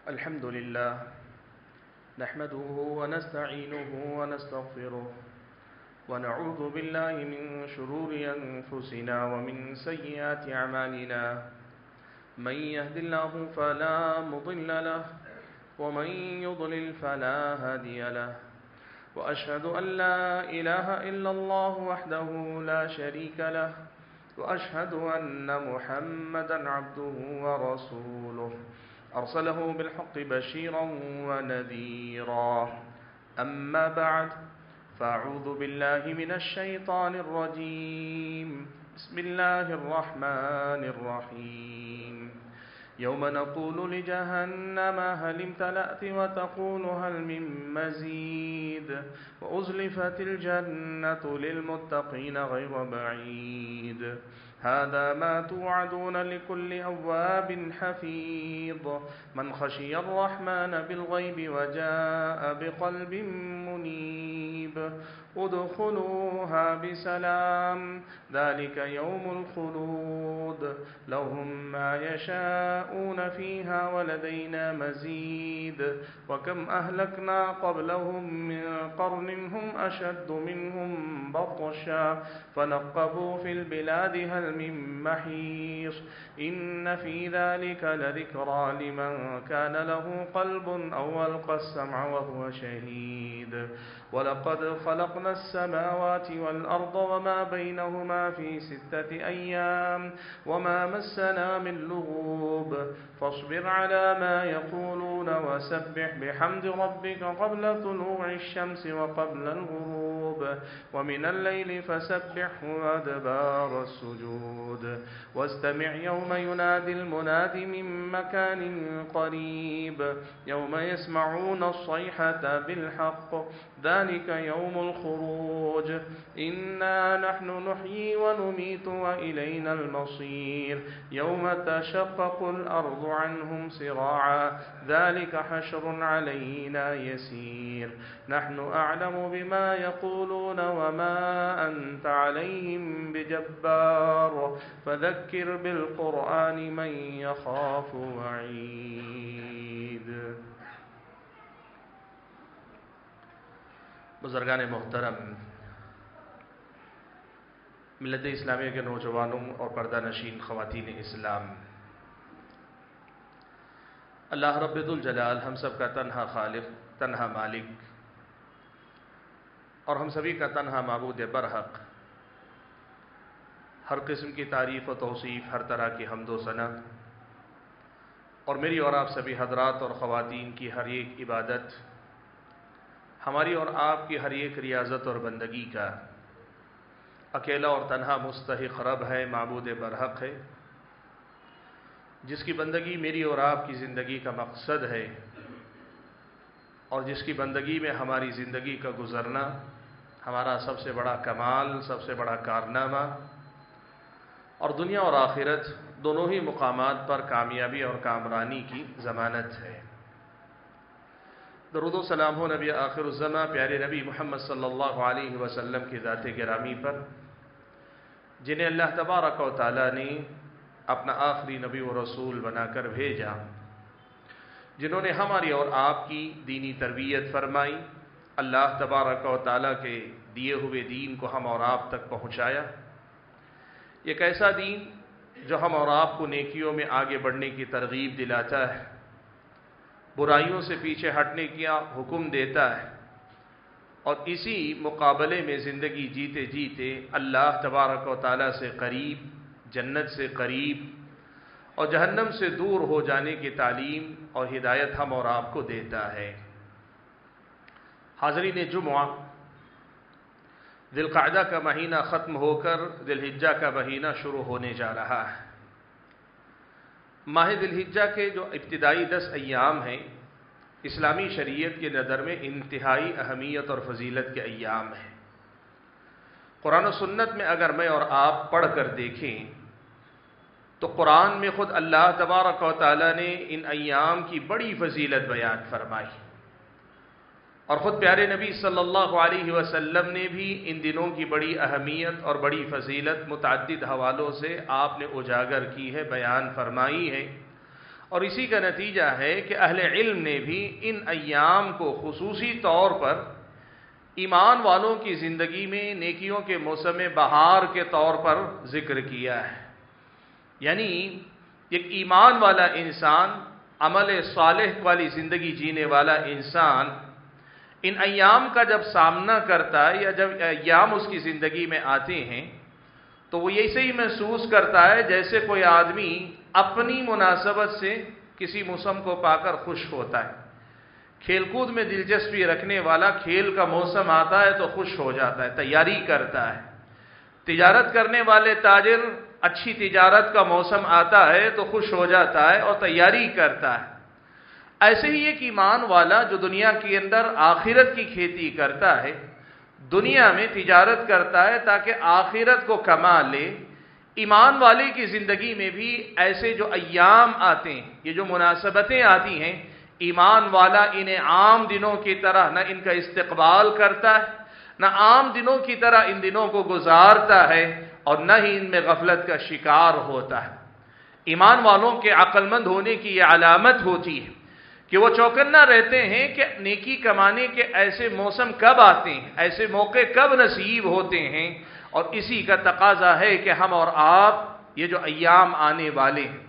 الحمد لله نحمده ونستعينه ونستغفره ونعوذ بالله من شرور أنفسنا ومن سيئات أعمالنا من يهد الله فلا مضل له ومن يضلل فلا هادي له وأشهد أن لا إله إلا الله وحده لا شريك له وأشهد أن محمدا عبده ورسوله أرسله بالحق بشيرا ونذيرا أما بعد فأعوذ بالله من الشيطان الرجيم بسم الله الرحمن الرحيم يوم نقول لجهنم هل امتلأت وتقول هل من مزيد وأزلفت الجنة للمتقين غير بعيد هذا ما توعدون لكل أواب حفيظ من خشي الرحمن بالغيب وجاء بقلب منيب ادخلوها بسلام ذلك يوم الخلود لهم ما يشاءون فيها ولدينا مزيد وكم أهلكنا قبلهم من قرن هم أشد منهم بطشا فنقبوا في البلاد هل من محيص إن في ذلك لذكرى لمن كان له قلب أو ألقى السمع وهو شهيد ولقد خلقنا السماوات والأرض وما بينهما في 6 أيام وما مسنا من لغوب فاصبر على ما يقولون وسبح بحمد ربك قبل طلوع الشمس وقبل الغروب ومن الليل فسبحه وأدبار السجود واستمع يوم ينادي المناد من مكان قريب يوم يسمعون الصيحة بالحق ذلك يوم الخروج إنا نحن نحيي ونميت وإلينا المصير يوم تشقق الأرض عنهم سراعا ذلك حشر علينا يسير نحن أعلم بما يقولون وما أنت عليهم بجبار فذكر بالقرآن من يخاف وعيد. بزرگان محترم، ملت اسلامیہ کے نوجوانوں اور پردہ نشین خواتین اسلام، اللہ رب ذوالجلال ہم سب کا تنہا خالق، تنہا مالک اور ہم سبھی کا تنہا معبود برحق، ہر قسم کی تعریف و توصیف، ہر طرح کی حمد و ثنا، اور میری اور آپ سبھی حضرات اور خواتین کی ہر ایک عبادت، ہماری اور آپ کی ہر ایک ریاضت اور بندگی کا اکیلا اور تنہا مستحق رب ہے، معبود برحق ہے، جس کی بندگی میری اور آپ کی زندگی کا مقصد ہے، اور جس کی بندگی میں ہماری زندگی کا گزرنا ہمارا سب سے بڑا کمال، سب سے بڑا کارنامہ، اور دنیا اور آخرت دونوں ہی مقامات پر کامیابی اور کامرانی کی ضمانت ہے۔ درود و سلام ہو نبی آخر الزماں پیارے نبی محمد صلی اللہ علیہ وسلم کی ذات گرامی پر، جنہیں اللہ تبارک و تعالیٰ نے اپنا آخری نبی و رسول بنا کر بھیجا، جنہوں نے ہماری اور آپ کی دینی تربیت فرمائی، اللہ تبارک و تعالیٰ کے دیے ہوئے دین کو ہم اور آپ تک پہنچایا، ایک ایسا دین جو ہم اور آپ کو نیکیوں میں آگے بڑھنے کی ترغیب دلاتا ہے، برائیوں سے پیچھے ہٹنے کا حکم دیتا ہے، اور اسی مقابلے میں زندگی جیتے جیتے اللہ تبارک و تعالیٰ سے قریب، جنت سے قریب اور جہنم سے دور ہو جانے کی تعلیم اور ہدایت ہم اور آپ کو دیتا ہے۔ حاضرین جمعہ، ذی القعدہ کا مہینہ ختم ہو کر ذی الحجہ کا مہینہ شروع ہونے جا رہا ہے۔ ماہ ذی الحجہ کے جو ابتدائی 10 ایام ہیں، اسلامی شریعت کے نظر میں انتہائی اہمیت اور فضیلت کے ایام ہیں۔ قرآن و سنت میں اگر میں اور آپ پڑھ کر دیکھیں تو قرآن میں خود اللہ تبارک و تعالیٰ نے ان ایام کی بڑی فضیلت بیان فرمائی، اور خود پیارے نبی صلی اللہ علیہ وسلم نے بھی ان دنوں کی بڑی اہمیت اور بڑی فضیلت متعدد حوالوں سے آپ نے اجاگر کی ہے، بیان فرمائی ہے۔ اور اسی کا نتیجہ ہے کہ اہل علم نے بھی ان ایام کو خصوصی طور پر ایمان والوں کی زندگی میں نیکیوں کے موسم بہار کے طور پر ذکر کیا ہے۔ یعنی ایک ایمان والا انسان، عمل صالح والی زندگی جینے والا انسان ان ایام کا جب سامنا کرتا ہے یا جب ایام اس کی زندگی میں آتے ہیں تو وہ ایسے ہی محسوس کرتا ہے جیسے کوئی آدمی اپنی مناسبت سے کسی موسم کو پا کر خوش ہوتا ہے۔ کھیل کود میں دلچسپی رکھنے والا کھیل کا موسم آتا ہے تو خوش ہو جاتا ہے، تیاری کرتا ہے۔ تجارت کرنے والے تاجر اچھی تجارت کا موسم آتا ہے تو خوش ہو جاتا ہے اور تیاری کرتا ہے۔ ایسے ہی ایک ایمان والا جو دنیا کے اندر آخرت کی کھیتی کرتا ہے، دنیا میں تجارت کرتا ہے تاکہ آخرت کو کما لے، ایمان والے کی زندگی میں بھی ایسے جو ایام آتے ہیں، یہ جو مناسبتیں آتی ہیں، ایمان والا انہیں عام دنوں کی طرح نہ ان کا استقبال کرتا ہے، نہ عام دنوں کی طرح ان دنوں کو گزارتا ہے، اور نہ ہی ان میں غفلت کا شکار ہوتا ہے۔ ایمان والوں کے عقل مند ہونے کی یہ علامت ہوتی ہے کہ وہ چوکنا رہتے ہیں کہ نیکی کمانے کے ایسے موسم کب آتے ہیں، ایسے موقع کب نصیب ہوتے ہیں، اور اسی کا تقاضا ہے کہ ہم اور آپ یہ جو ایام آنے والے ہیں،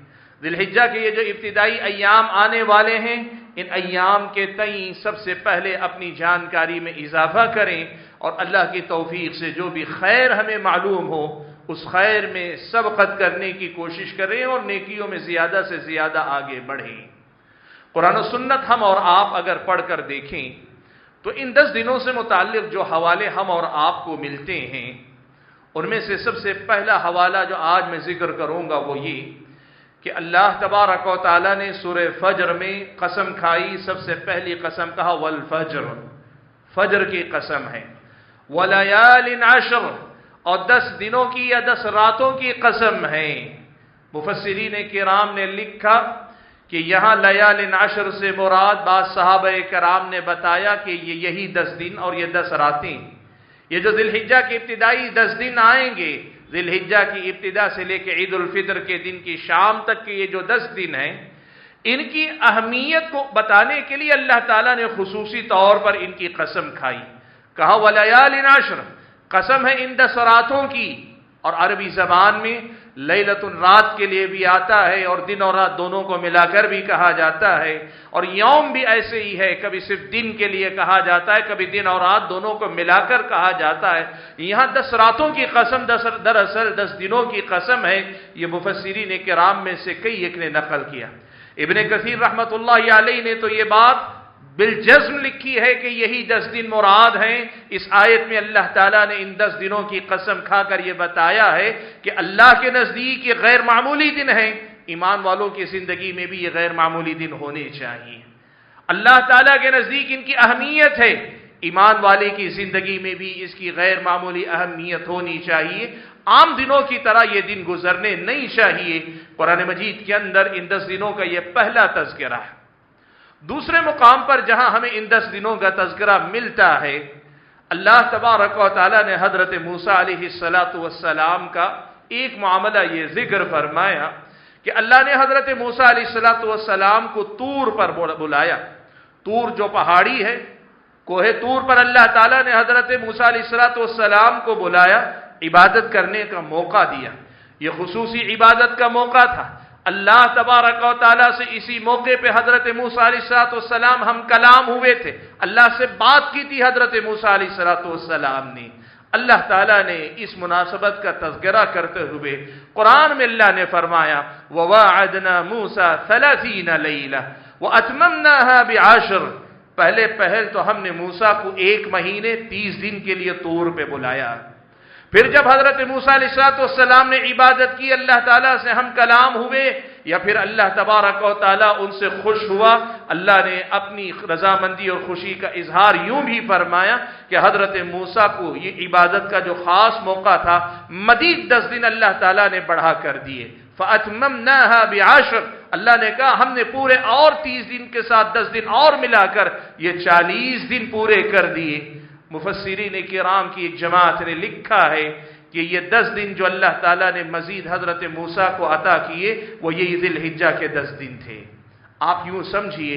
ذی الحجہ کے یہ جو ابتدائی ایام آنے والے ہیں، ان ایام کے تئیں سب سے پہلے اپنی جانکاری میں اضافہ کریں اور اللہ کی توفیق سے جو بھی خیر ہمیں معلوم ہو اس خیر میں سبقت کرنے کی کوشش کریں اور نیکیوں میں زیادہ سے زیادہ آگے بڑھیں۔ قرآن و سنت ہم اور آپ اگر پڑھ کر دیکھیں تو ان 10 دنوں سے متعلق جو حوالے ہم اور آپ کو ملتے ہیں، ان میں سے سب سے پہلا حوالہ جو آج میں ذکر کروں گا وہ یہ کہ اللہ تبارک و تعالیٰ نے سورہ فجر میں قسم کھائی، سب سے پہلی قسم کہا والفجر، فجر کی قسم ہے، ولیال عشر، اور 10 دنوں کی یا 10 راتوں کی قسم ہے۔ مفسرین کرام نے لکھا کہ یہاں لیال عشر سے مراد بعض صحابہ کرام نے بتایا کہ یہی 10 دن اور یہ 10 راتیں، یہ جو ذی الحجہ کی ابتدائی 10 دن آئیں گے، ذی الحجہ کی ابتدا سے لے کے عید الفطر کے دن کی شام تک کے یہ جو 10 دن ہیں، ان کی اہمیت کو بتانے کے لیے اللہ تعالیٰ نے خصوصی طور پر ان کی قسم کھائی، کہا ولیال عشر، قسم ہے ان 10 راتوں کی۔ اور عربی زبان میں لیلۃ رات کے لیے بھی آتا ہے اور دن اور رات دونوں کو ملا کر بھی کہا جاتا ہے، اور یوم بھی ایسے ہی ہے، کبھی صرف دن کے لیے کہا جاتا ہے، کبھی دن اور رات دونوں کو ملا کر کہا جاتا ہے۔ یہاں 10 راتوں کی قسم دراصل 10 دنوں کی قسم ہے۔ یہ مفسرین کرام میں سے کئی ایک نے نقل کیا۔ ابن کثیر رحمۃ اللہ علیہ نے تو یہ بات بالجزم لکھی ہے کہ یہی 10 دن مراد ہیں۔ اس آیت میں اللہ تعالیٰ نے ان 10 دنوں کی قسم کھا کر یہ بتایا ہے کہ اللہ کے نزدیک یہ غیر معمولی دن ہیں، ایمان والوں کی زندگی میں بھی یہ غیر معمولی دن ہونے چاہیے۔ اللہ تعالیٰ کے نزدیک ان کی اہمیت ہے، ایمان والے کی زندگی میں بھی اس کی غیر معمولی اہمیت ہونی چاہیے۔ عام دنوں کی طرح یہ دن گزرنے نہیں چاہیے۔ قرآن مجید کے اندر ان 10 دنوں کا یہ پہلا تذکرہ ہے۔ دوسرے مقام پر جہاں ہمیں ان 10 دنوں کا تذکرہ ملتا ہے، اللہ تبارک و تعالیٰ نے حضرت موسیٰ علیہ السلام کا ایک معاملہ یہ ذکر فرمایا کہ اللہ نے حضرت موسیٰ علیہ السلام کو طور پر بلایا۔ طور جو پہاڑی ہے، کوہ طور پر اللہ تعالیٰ نے حضرت موسیٰ علیہ السلام کو بلایا، عبادت کرنے کا موقع دیا۔ یہ خصوصی عبادت کا موقع تھا۔ اللہ تبارک و تعالیٰ سے اسی موقع پہ حضرت موسیٰ علیہ السلام ہم کلام ہوئے تھے، اللہ سے بات کی تھی حضرت موسیٰ علیہ السلام نے۔ اللہ تعالیٰ نے اس مناسبت کا تذکرہ کرتے ہوئے قرآن میں اللہ نے فرمایا وَوَاعَدْنَا مُوسَىٰ 30 لَيْلَةً وَأَتْمَمْنَاهَا بِعَشْرٍ، پہل تو ہم نے موسیٰ کو 1 مہینے 30 دن کے لیے طور پہ بلایا۔ پھر جب حضرت موسیٰ علیہ السلام نے عبادت کی، اللہ تعالیٰ سے ہم کلام ہوئے، یا پھر اللہ تبارک و تعالیٰ ان سے خوش ہوا، اللہ نے اپنی رضامندی اور خوشی کا اظہار یوں بھی فرمایا کہ حضرت موسیٰ کو یہ عبادت کا جو خاص موقع تھا، مزید 10 دن اللہ تعالیٰ نے بڑھا کر دیے۔ فَأَتْمَمْنَاهَا بِعَشْرٍ، اللہ نے کہا ہم نے پورے اور 30 دن کے ساتھ 10 دن اور ملا کر یہ 40 دن پورے کر دیے۔ مفسرین کرام کی ایک جماعت نے لکھا ہے کہ یہ 10 دن جو اللہ تعالیٰ نے مزید حضرت موسیٰ کو عطا کیے وہ یہی ذی الحجہ کے 10 دن تھے۔ آپ یوں سمجھیے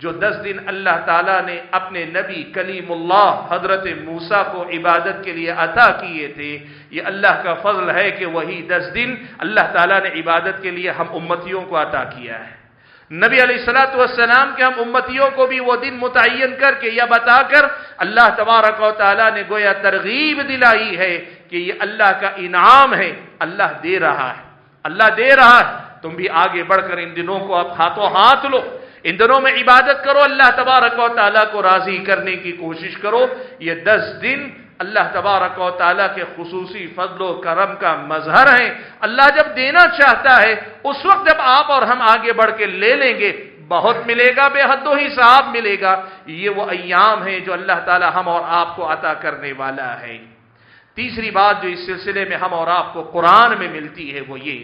جو 10 دن اللہ تعالیٰ نے اپنے نبی کلیم اللہ حضرت موسیٰ کو عبادت کے لیے عطا کیے تھے، یہ اللہ کا فضل ہے کہ وہی 10 دن اللہ تعالیٰ نے عبادت کے لیے ہم امتیوں کو عطا کیا ہے۔ نبی علیہ الصلوۃ والسلام کے ہم امتیوں کو بھی وہ دن متعین کر کے یا بتا کر اللہ تبارک و تعالیٰ نے گویا ترغیب دلائی ہے کہ یہ اللہ کا انعام ہے، اللہ دے رہا ہے، اللہ دے رہا ہے، تم بھی آگے بڑھ کر ان دنوں کو اب ہاتھوں ہاتھ لو، ان دنوں میں عبادت کرو، اللہ تبارک و تعالیٰ کو راضی کرنے کی کوشش کرو۔ یہ 10 دن اللہ تبارک و تعالیٰ کے خصوصی فضل و کرم کا مظہر ہیں۔ اللہ جب دینا چاہتا ہے اس وقت جب آپ اور ہم آگے بڑھ کے لے لیں گے، بہت ملے گا، بے حد و حساب ملے گا۔ یہ وہ ایام ہیں جو اللہ تعالیٰ ہم اور آپ کو عطا کرنے والا ہے۔ تیسری بات جو اس سلسلے میں ہم اور آپ کو قرآن میں ملتی ہے وہ یہ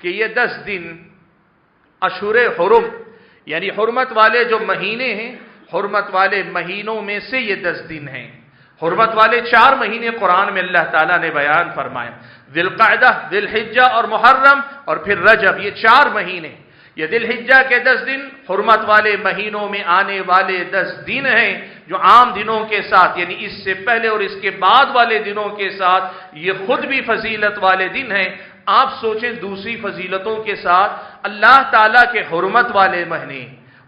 کہ یہ 10 دن اشہر حرم یعنی حرمت والے جو مہینے ہیں، حرمت والے مہینوں میں سے یہ 10 دن ہیں۔ حرمت والے 4 مہینے قرآن میں اللہ تعالیٰ نے بیان فرمائے، ذی القعدہ، ذی الحجہ اور محرم اور پھر رجب، یہ 4 مہینے۔ یہ ذی الحجہ کے 10 دن حرمت والے مہینوں میں آنے والے 10 دن ہیں جو عام دنوں کے ساتھ یعنی اس سے پہلے اور اس کے بعد والے دنوں کے ساتھ یہ خود بھی فضیلت والے دن ہیں۔ آپ سوچیں دوسری فضیلتوں کے ساتھ اللہ تعالیٰ کے حرمت والے مہینے،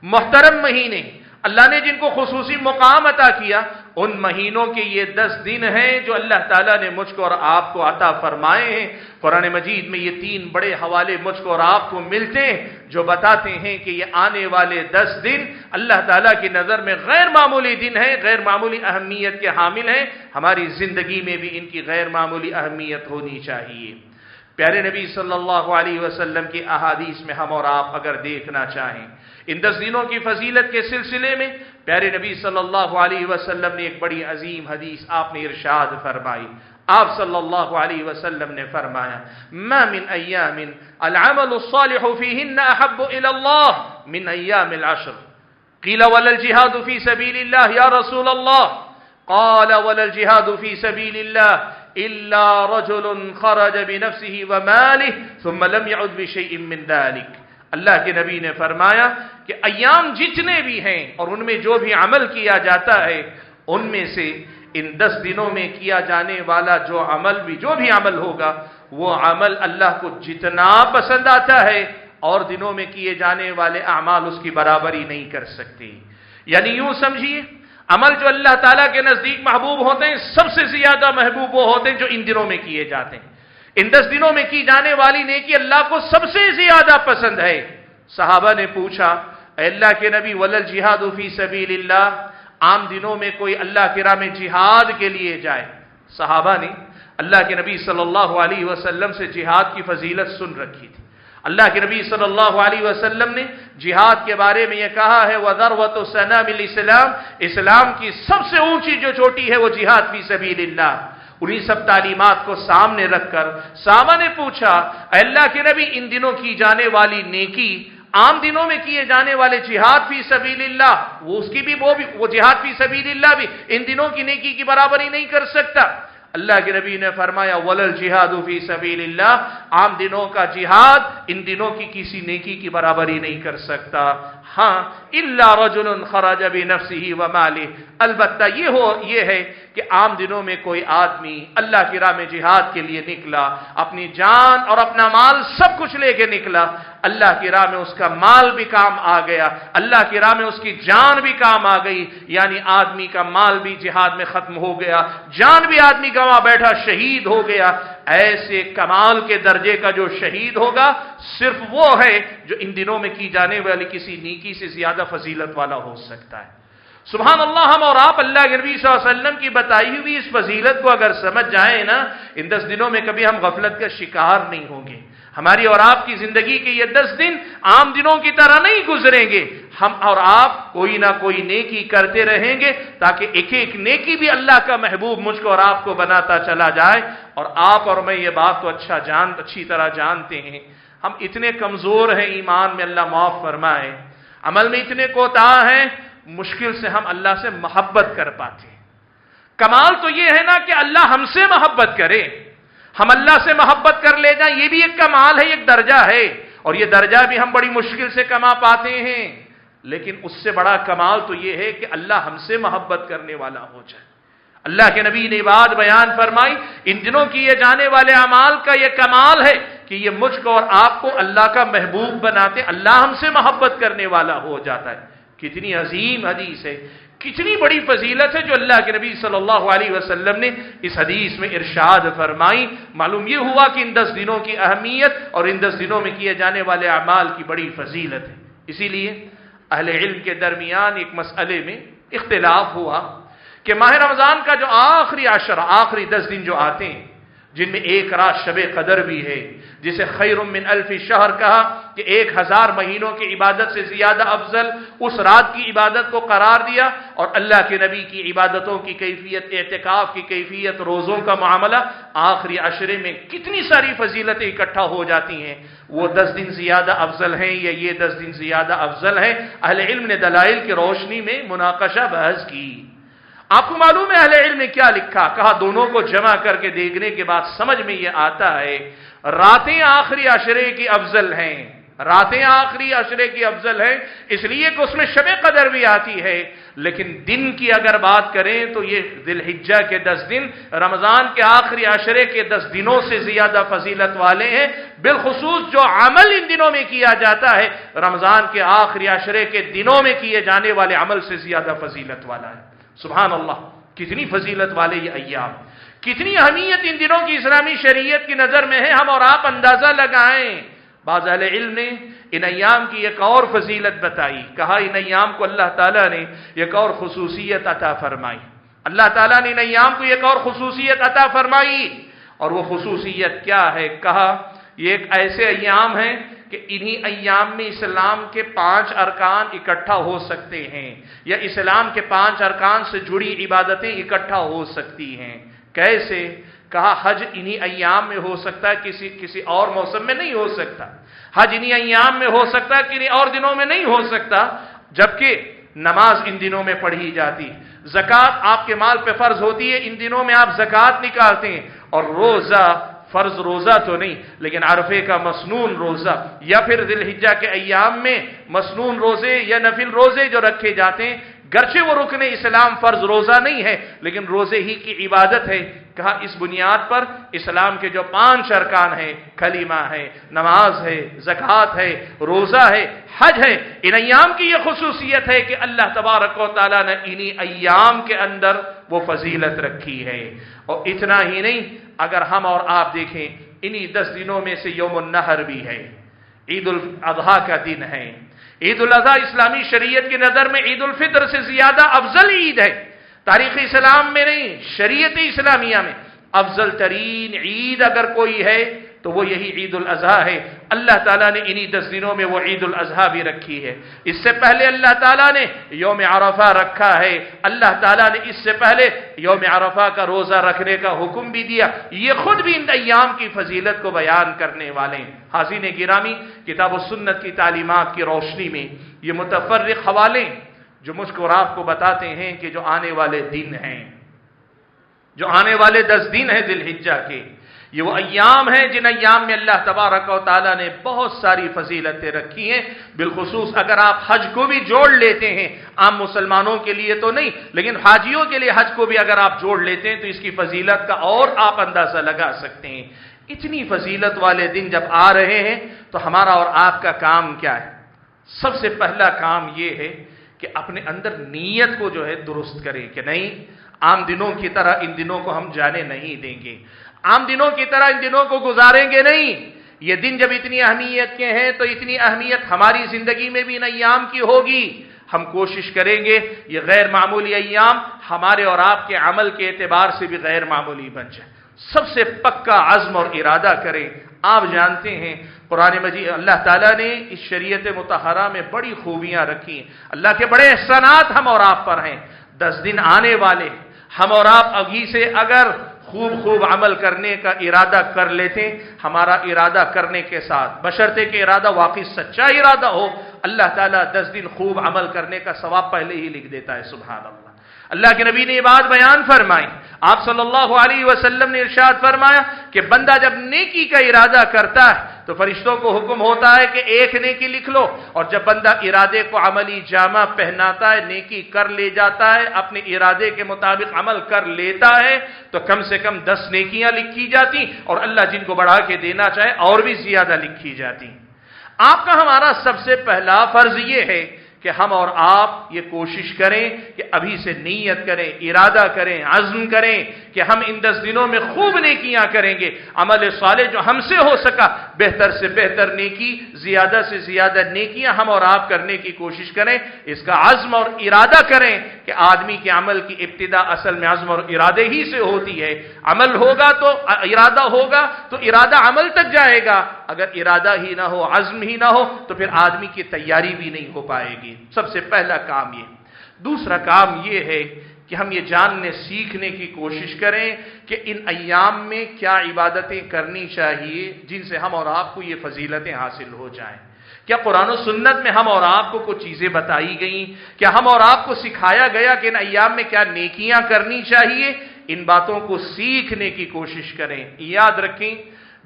محترم مہینے، اللہ نے جن کو خصوصی مقام عطا کیا، ان مہینوں کے یہ 10 دن ہیں جو اللہ تعالیٰ نے مجھ کو اور آپ کو عطا فرمائے ہیں۔ قرآن مجید میں یہ 3 بڑے حوالے مجھ کو اور آپ کو ملتے ہیں جو بتاتے ہیں کہ یہ آنے والے 10 دن اللہ تعالیٰ کی نظر میں غیر معمولی دن ہیں، غیر معمولی اہمیت کے حامل ہیں۔ ہماری زندگی میں بھی ان کی غیر معمولی اہمیت ہونی چاہیے۔ پیارے نبی صلی اللہ علیہ وسلم کی احادیث میں ہم اور آپ اگر دیکھنا چاہیں ان 10 دنوں کی فضیلت کے سلسلے میں پیارے نبی صلی اللہ علیہ وسلم نے ایک بڑی عظیم حدیث آپ نے ارشاد فرمائی۔ آپ صلی اللہ علیہ وسلم نے فرمایا ما من ایام العمل الصالح فیہن احب الی اللہ من ایام العشر قیل ولا الجہاد فی سبیل اللہ یا رسول اللہ قال ولا الجہاد فی سبیل اللہ إلا رجل خرج بنفسه وماله ثم لم يعد بشيء من ذلك۔ اللہ کے نبی نے فرمایا کہ ایام جتنے بھی ہیں اور ان میں جو بھی عمل کیا جاتا ہے ان میں سے ان 10 دنوں میں کیا جانے والا جو بھی عمل ہوگا وہ عمل اللہ کو جتنا پسند آتا ہے اور دنوں میں کیے جانے والے اعمال اس کی برابری نہیں کر سکتے۔ یعنی یوں سمجھیے عمل جو اللہ تعالیٰ کے نزدیک محبوب ہوتے ہیں سب سے زیادہ محبوب وہ ہوتے ہیں جو ان دنوں میں کیے جاتے ہیں۔ ان 10 دنوں میں کی جانے والی نیکی اللہ کو سب سے زیادہ پسند ہے۔ صحابہ نے پوچھا اے اللہ کے نبی ولل جہاد فی سبیل اللہ، عام دنوں میں کوئی اللہ کی راہ میں جہاد کے لیے جائے؟ صحابہ نے اللہ کے نبی صلی اللہ علیہ وسلم سے جہاد کی فضیلت سن رکھی تھی۔ اللہ کے نبی صلی اللہ علیہ وسلم نے جہاد کے بارے میں یہ کہا ہے وَذَرْوَةُ سَنَامِ الْإِسْلَامِ، اسلام کی سب سے اونچی جو چوٹی ہے وہ جہاد فی سبیل اللہ۔ انہی سب تعلیمات کو سامنے رکھ کر صحابہ نے پوچھا اے اللہ کے نبی ان دنوں کی جانے والی نیکی عام دنوں میں کیے جانے والے جہاد فی سبیل اللہ وہ جہاد فی سبیل اللہ بھی ان دنوں کی نیکی کی برابری نہیں کر سکتا۔ اللہ کے نبی نے فرمایا وَلَلْ جِهَادُ فِي سَبِيلِ اللَّهِ، عام دنوں کا جہاد ان دنوں کی کسی نیکی کی برابری نہیں کر سکتا۔ ہاں إِلَّا رَجُلٌ خَرَجَ بِنَفْسِهِ وَمَالِهِ، البتہ یہ ہے کہ عام دنوں میں کوئی آدمی اللہ کی راہ میں جہاد کے لیے نکلا، اپنی جان اور اپنا مال سب کچھ لے کے نکلا، اللہ کی راہ میں اس کا مال بھی کام آ گیا، اللہ کی راہ میں اس کی جان بھی کام آ گئی، یعنی آدمی کا مال بھی جہاد میں ختم ہو گیا، جان بھی آدمی گنوا بیٹھا، شہید ہو گیا۔ ایسے کمال کے درجے کا جو شہید ہوگا صرف وہ ہے جو ان دنوں میں کی جانے والی کسی نیکی سے زیادہ فضیلت والا ہو سکتا ہے۔ سبحان اللہ، ہم اور آپ اللہ کے نبی صلی اللہ علیہ وسلم کی بتائی ہوئی اس فضیلت کو اگر سمجھ جائیں نا، ان 10 دنوں میں کبھی ہم غفلت کا شکار نہیں ہوں گے۔ ہماری اور آپ کی زندگی کے یہ 10 دن عام دنوں کی طرح نہیں گزریں گے، ہم اور آپ کوئی نہ کوئی نیکی کرتے رہیں گے تاکہ ایک ایک نیکی بھی اللہ کا محبوب مجھ کو اور آپ کو بناتا چلا جائے۔ اور آپ اور میں یہ بات تو اچھی طرح جانتے ہیں، ہم اتنے کمزور ہیں ایمان میں، اللہ معاف فرمائے، عمل میں اتنے کوتاہ ہیں، مشکل سے ہم اللہ سے محبت کر پاتے ہیں۔ کمال تو یہ ہے نا کہ اللہ ہم سے محبت کرے، ہم اللہ سے محبت کر لے جائیں، یہ بھی ایک کمال ہے، ایک درجہ ہے، اور یہ درجہ بھی ہم بڑی مشکل سے کما پاتے ہیں۔ لیکن اس سے بڑا کمال تو یہ ہے کہ اللہ ہم سے محبت کرنے والا ہو جائے۔ اللہ کے نبی نے بات بیان فرمائی، ان دنوں کیے جانے والے اعمال کا یہ کمال ہے کہ یہ مجھ کو اور آپ کو اللہ کا محبوب بناتے، اللہ ہم سے محبت کرنے والا ہو جاتا ہے۔ کتنی عظیم حدیث ہے، کتنی بڑی فضیلت ہے جو اللہ کے نبی صلی اللہ علیہ وسلم نے اس حدیث میں ارشاد فرمائی۔ معلوم یہ ہوا کہ ان 10 دنوں کی اہمیت اور ان 10 دنوں میں کیے جانے والے اعمال کی بڑی فضیلت ہے۔ اسی لیے اہل علم کے درمیان ایک مسئلے میں اختلاف ہوا کہ ماہ رمضان کا جو آخری عشرہ، آخری 10 دن جو آتے ہیں، جن میں ایک رات شب قدر بھی ہے، جسے خیر من الف شہر کہا کہ 1000 مہینوں کی عبادت سے زیادہ افضل اس رات کی عبادت کو قرار دیا، اور اللہ کے نبی کی عبادتوں کی کیفیت، اعتکاف کی کیفیت، روزوں کا معاملہ آخری عشرے میں کتنی ساری فضیلتیں اکٹھا ہو جاتی ہیں۔ وہ 10 دن زیادہ افضل ہیں یا یہ 10 دن زیادہ افضل ہیں؟ اہل علم نے دلائل کی روشنی میں مناقشہ بحث کی۔ آپ کو معلوم ہے اہل علم نے کیا لکھا؟ کہا دونوں کو جمع کر کے دیکھنے کے بعد سمجھ میں یہ آتا ہے راتیں آخری عشرے کی افضل ہیں، راتیں آخری عشرے کی افضل ہیں اس لیے کہ اس میں شب قدر بھی آتی ہے، لیکن دن کی اگر بات کریں تو یہ ذی الحجہ کے 10 دن رمضان کے آخری عشرے کے 10 دنوں سے زیادہ فضیلت والے ہیں۔ بالخصوص جو عمل ان دنوں میں کیا جاتا ہے رمضان کے آخری عشرے کے دنوں میں کیے جانے والے عمل سے زیادہ فضیلت والا ہے۔ سبحان اللہ، کتنی فضیلت والے یہ ایام، کتنی اہمیت ان دنوں کی اسلامی شریعت کی نظر میں ہے، ہم اور آپ اندازہ لگائیں۔ بعض اہل علم نے ان ایام کی ایک اور فضیلت بتائی، کہا ان ایام کو اللہ تعالیٰ نے ایک اور خصوصیت عطا فرمائی، اللہ تعالیٰ نے ان ایام کو ایک اور خصوصیت عطا فرمائی، اور وہ خصوصیت کیا ہے؟ کہا یہ ایک ایسے ایام ہیں کہ انہی ایام میں اسلام کے 5 ارکان اکٹھا ہو سکتے ہیں، یا اسلام کے 5 ارکان سے جڑی عبادتیں اکٹھا ہو سکتی ہیں۔ کیسے؟ کہا حج انہی ایام میں ہو سکتا ہے، کسی اور موسم میں نہیں ہو سکتا، حج انہی ایام میں ہو سکتا ہے، کسی اور دنوں میں نہیں ہو سکتا، جبکہ نماز ان دنوں میں پڑھی جاتی، زکوٰۃ آپ کے مال پہ فرض ہوتی ہے، ان دنوں میں آپ زکوٰۃ نکالتے ہیں، اور روزہ، فرض روزہ تو نہیں لیکن عرفے کا مسنون روزہ، یا پھر ذی الحجہ کے ایام میں مسنون روزے یا نفل روزے جو رکھے جاتے ہیں، گرچہ وہ رکن اسلام فرض روزہ نہیں ہے لیکن روزے ہی کی عبادت ہے۔ کہا اس بنیاد پر اسلام کے جو 5 ارکان ہیں، کلمہ ہے، نماز ہے، زکوٰۃ ہے، روزہ ہے، حج ہے، ان ایام کی یہ خصوصیت ہے کہ اللہ تبارک و تعالیٰ نے انہی ایام کے اندر وہ فضیلت رکھی ہے۔ اور اتنا ہی نہیں، اگر ہم اور آپ دیکھیں انہی 10 دنوں میں سے یوم النحر بھی ہے، عید الاضحیٰ کا دن ہے۔ عید الاضحیٰ اسلامی شریعت کی نظر میں عید الفطر سے زیادہ افضل عید ہے، تاریخ اسلام میں نہیں، شریعت اسلامیہ میں افضل ترین عید اگر کوئی ہے تو وہ یہی عید الاضحیٰ ہے۔ اللہ تعالیٰ نے انہی 10 دنوں میں وہ عید الاضحیٰ بھی رکھی ہے۔ اس سے پہلے اللہ تعالیٰ نے یوم عرفہ رکھا ہے، اللہ تعالیٰ نے اس سے پہلے یوم عرفہ کا روزہ رکھنے کا حکم بھی دیا، یہ خود بھی ان ایام کی فضیلت کو بیان کرنے والے ہیں۔ حاضرین گرامی، کتاب و سنت کی تعلیمات کی روشنی میں یہ متفرق حوالے جو مجھ کو اور آپ کو بتاتے ہیں کہ جو آنے والے دن ہیں، جو آنے والے 10 دن ہیں ذی الحجہ کے، یہ وہ ایام ہیں جن ایام میں اللہ تبارک و تعالیٰ نے بہت ساری فضیلتیں رکھی ہیں۔ بالخصوص اگر آپ حج کو بھی جوڑ لیتے ہیں، عام مسلمانوں کے لیے تو نہیں لیکن حاجیوں کے لیے حج کو بھی اگر آپ جوڑ لیتے ہیں تو اس کی فضیلت کا اور آپ اندازہ لگا سکتے ہیں۔ اتنی فضیلت والے دن جب آ رہے ہیں تو ہمارا اور آپ کا کام کیا ہے؟ سب سے پہلا کام یہ ہے کہ اپنے اندر نیت کو جو ہے درست کریں کہ نہیں، عام دنوں کی طرح ان دنوں کو ہم جانے نہیں دیں گے، عام دنوں کی طرح ان دنوں کو گزاریں گے نہیں۔ یہ دن جب اتنی اہمیت کے ہیں تو اتنی اہمیت ہماری زندگی میں بھی ان ایام کی ہوگی۔ ہم کوشش کریں گے یہ غیر معمولی ایام ہمارے اور آپ کے عمل کے اعتبار سے بھی غیر معمولی بن جائے۔ سب سے پکا عزم اور ارادہ کریں۔ آپ جانتے ہیں قرآن مجید اللہ تعالیٰ نے اس شریعت مطہرہ میں بڑی خوبیاں رکھی ہیں، اللہ کے بڑے احسانات ہم اور آپ پر ہیں۔ 10 دن آنے والے، ہم اور آپ ابھی سے اگر خوب عمل کرنے کا ارادہ کر لیتے، ہمارا ارادہ کرنے کے ساتھ بشرطے کہ ارادہ واقعی سچا ارادہ ہو، اللہ تعالیٰ 10 دن خوب عمل کرنے کا ثواب پہلے ہی لکھ دیتا ہے۔ سبحان اللہ، اللہ کے نبی نے یہ بات بیان فرمائی. آپ صلی اللہ علیہ وسلم نے ارشاد فرمایا کہ بندہ جب نیکی کا ارادہ کرتا ہے تو فرشتوں کو حکم ہوتا ہے کہ ایک نیکی لکھ لو، اور جب بندہ ارادے کو عملی جامہ پہناتا ہے، نیکی کر لے جاتا ہے، اپنے ارادے کے مطابق عمل کر لیتا ہے، تو کم سے کم 10 نیکیاں لکھی جاتی، اور اللہ جن کو بڑھا کے دینا چاہے اور بھی زیادہ لکھی جاتی. آپ کا ہمارا سب سے پہلا فرض یہ ہے کہ ہم اور آپ یہ کوشش کریں کہ ابھی سے نیت کریں، ارادہ کریں، عزم کریں کہ ہم ان 10 دنوں میں خوب نیکیاں کریں گے. عمل صالح جو ہم سے ہو سکا، بہتر سے بہتر نیکی، زیادہ سے زیادہ نیکیاں ہم اور آپ کرنے کی کوشش کریں. اس کا عزم اور ارادہ کریں کہ آدمی کے عمل کی ابتدا اصل میں عزم اور ارادے ہی سے ہوتی ہے. عمل ہوگا تو ارادہ ہوگا تو ارادہ عمل تک جائے گا. اگر ارادہ ہی نہ ہو، عزم ہی نہ ہو، تو پھر آدمی کی تیاری بھی نہیں ہو پائے گی. سب سے پہلا کام یہ. دوسرا کام یہ ہے کہ ہم یہ جاننے سیکھنے کی کوشش کریں کہ ان ایام میں کیا عبادتیں کرنی چاہیے جن سے ہم اور آپ کو یہ فضیلتیں حاصل ہو جائیں. کیا قرآن و سنت میں ہم اور آپ کو کچھ چیزیں بتائی گئیں؟ کیا ہم اور آپ کو سکھایا گیا کہ ان ایام میں کیا نیکیاں کرنی چاہیے؟ ان باتوں کو سیکھنے کی کوشش کریں. یاد رکھیں،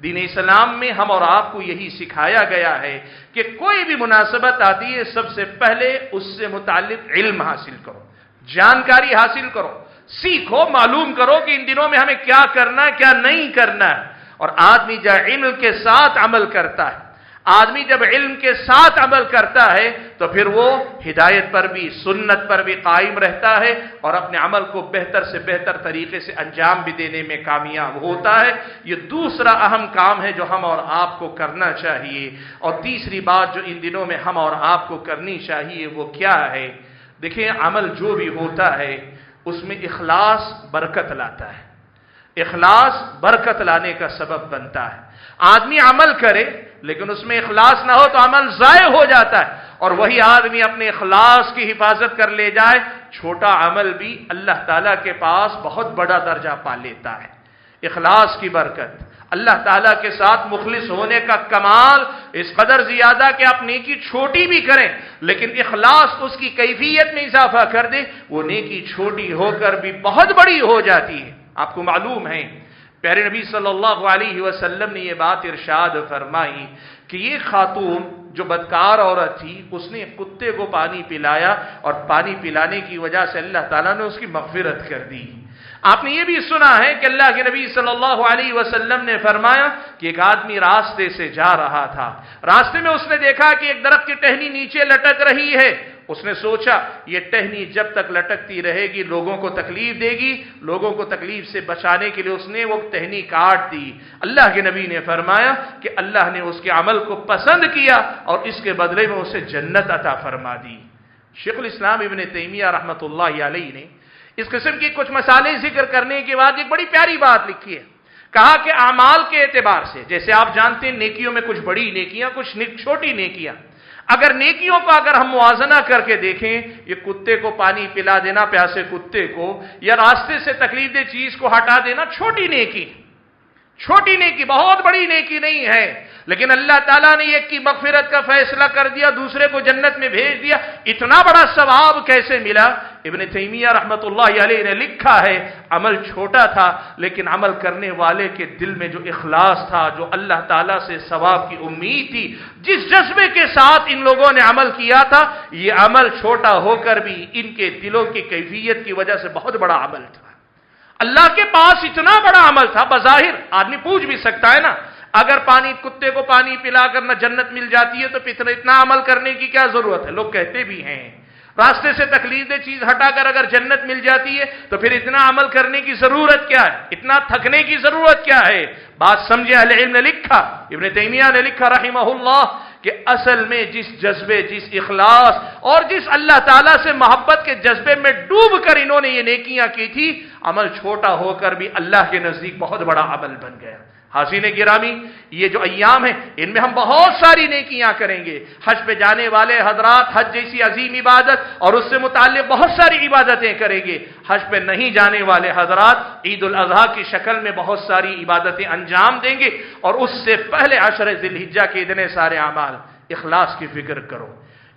دین اسلام میں ہم اور آپ کو یہی سکھایا گیا ہے کہ کوئی بھی مناسبت آتی ہے، سب سے پہلے اس سے متعلق علم حاصل کرو، جانکاری حاصل کرو، سیکھو، معلوم کرو کہ ان دنوں میں ہمیں کیا کرنا ہے، کیا نہیں کرنا ہے. اور آدمی جب علم کے ساتھ عمل کرتا ہے، آدمی جب علم کے ساتھ عمل کرتا ہے تو پھر وہ ہدایت پر بھی، سنت پر بھی قائم رہتا ہے اور اپنے عمل کو بہتر سے بہتر طریقے سے انجام بھی دینے میں کامیاب ہوتا ہے. یہ دوسرا اہم کام ہے جو ہم اور آپ کو کرنا چاہیے. اور تیسری بات جو ان دنوں میں ہم اور آپ کو کرنی چاہیے وہ کیا ہے؟ دیکھیں، عمل جو بھی ہوتا ہے اس میں اخلاص برکت لاتا ہے. اخلاص برکت لانے کا سبب بنتا ہے. آدمی عمل کرے لیکن اس میں اخلاص نہ ہو تو عمل ضائع ہو جاتا ہے. اور وہی آدمی اپنے اخلاص کی حفاظت کر لے جائے، چھوٹا عمل بھی اللہ تعالیٰ کے پاس بہت بڑا درجہ پا لیتا ہے. اخلاص کی برکت، اللہ تعالیٰ کے ساتھ مخلص ہونے کا کمال اس قدر زیادہ کہ آپ نیکی چھوٹی بھی کریں لیکن اخلاص اس کی کیفیت میں اضافہ کر دے، وہ نیکی چھوٹی ہو کر بھی بہت بڑی ہو جاتی ہے. آپ کو معلوم ہے پیارے نبی صلی اللہ علیہ وسلم نے یہ بات ارشاد فرمائی کہ یہ خاتون جو بدکار عورت تھی، اس نے کتے کو پانی پلایا اور پانی پلانے کی وجہ سے اللہ تعالیٰ نے اس کی مغفرت کر دی. آپ نے یہ بھی سنا ہے کہ اللہ کے نبی صلی اللہ علیہ وسلم نے فرمایا کہ ایک آدمی راستے سے جا رہا تھا، راستے میں اس نے دیکھا کہ ایک درخت کی ٹہنی نیچے لٹک رہی ہے. اس نے سوچا یہ ٹہنی جب تک لٹکتی رہے گی لوگوں کو تکلیف دے گی، لوگوں کو تکلیف سے بچانے کے لیے اس نے وہ ٹہنی کاٹ دی. اللہ کے نبی نے فرمایا کہ اللہ نے اس کے عمل کو پسند کیا اور اس کے بدلے میں اسے جنت عطا فرما دی. شیخ الاسلام ابن تیمیہ رحمۃ اللہ علیہ نے اس قسم کی کچھ مسائل ذکر کرنے کے بعد ایک بڑی پیاری بات لکھی ہے. کہا کہ اعمال کے اعتبار سے، جیسے آپ جانتے ہیں نیکیوں میں کچھ بڑی نیکیاں، کچھ چھوٹی نیکیاں. اگر نیکیوں کو اگر ہم موازنہ کر کے دیکھیں، یہ کتے کو پانی پلا دینا، پیاسے کتے کو، یا راستے سے تکلیف دہ چیز کو ہٹا دینا، چھوٹی نیکی، بہت بڑی نیکی نہیں ہے. لیکن اللہ تعالیٰ نے ایک کی مغفرت کا فیصلہ کر دیا، دوسرے کو جنت میں بھیج دیا. اتنا بڑا ثواب کیسے ملا؟ ابن تیمیہ رحمۃ اللہ علیہ نے لکھا ہے عمل چھوٹا تھا لیکن عمل کرنے والے کے دل میں جو اخلاص تھا، جو اللہ تعالیٰ سے ثواب کی امید تھی، جس جذبے کے ساتھ ان لوگوں نے عمل کیا تھا، یہ عمل چھوٹا ہو کر بھی ان کے دلوں کی کیفیت کی وجہ سے بہت بڑا عمل تھا. اللہ کے پاس اتنا بڑا عمل تھا. بظاہر آدمی پوچھ بھی سکتا ہے نا، اگر کتے کو پانی پلا کر نہ جنت مل جاتی ہے تو اتنا عمل کرنے کی کیا ضرورت ہے؟ لوگ کہتے بھی ہیں راستے سے تکلیف دہ چیز ہٹا کر اگر جنت مل جاتی ہے تو پھر اتنا عمل کرنے کی ضرورت کیا ہے؟ اتنا تھکنے کی ضرورت کیا ہے؟ بات سمجھے اہل علم نے لکھا، ابن تیمیہ نے لکھا رحمہ اللہ کہ اصل میں جس جذبے، جس اخلاص اور جس اللہ تعالیٰ سے محبت کے جذبے میں ڈوب کر انہوں نے یہ نیکیاں کی تھی، عمل چھوٹا ہو کر بھی اللہ کے نزدیک بہت بڑا عمل بن گیا. حاضرین گرامی، یہ جو ایام ہیں ان میں ہم بہت ساری نیکیاں کریں گے. حج پہ جانے والے حضرات حج جیسی عظیم عبادت اور اس سے متعلق بہت ساری عبادتیں کریں گے. حج پہ نہیں جانے والے حضرات عید الاضحیٰ کی شکل میں بہت ساری عبادتیں انجام دیں گے. اور اس سے پہلے عشر ذی الحجہ کے اتنے سارے اعمال. اخلاص کی فکر کرو،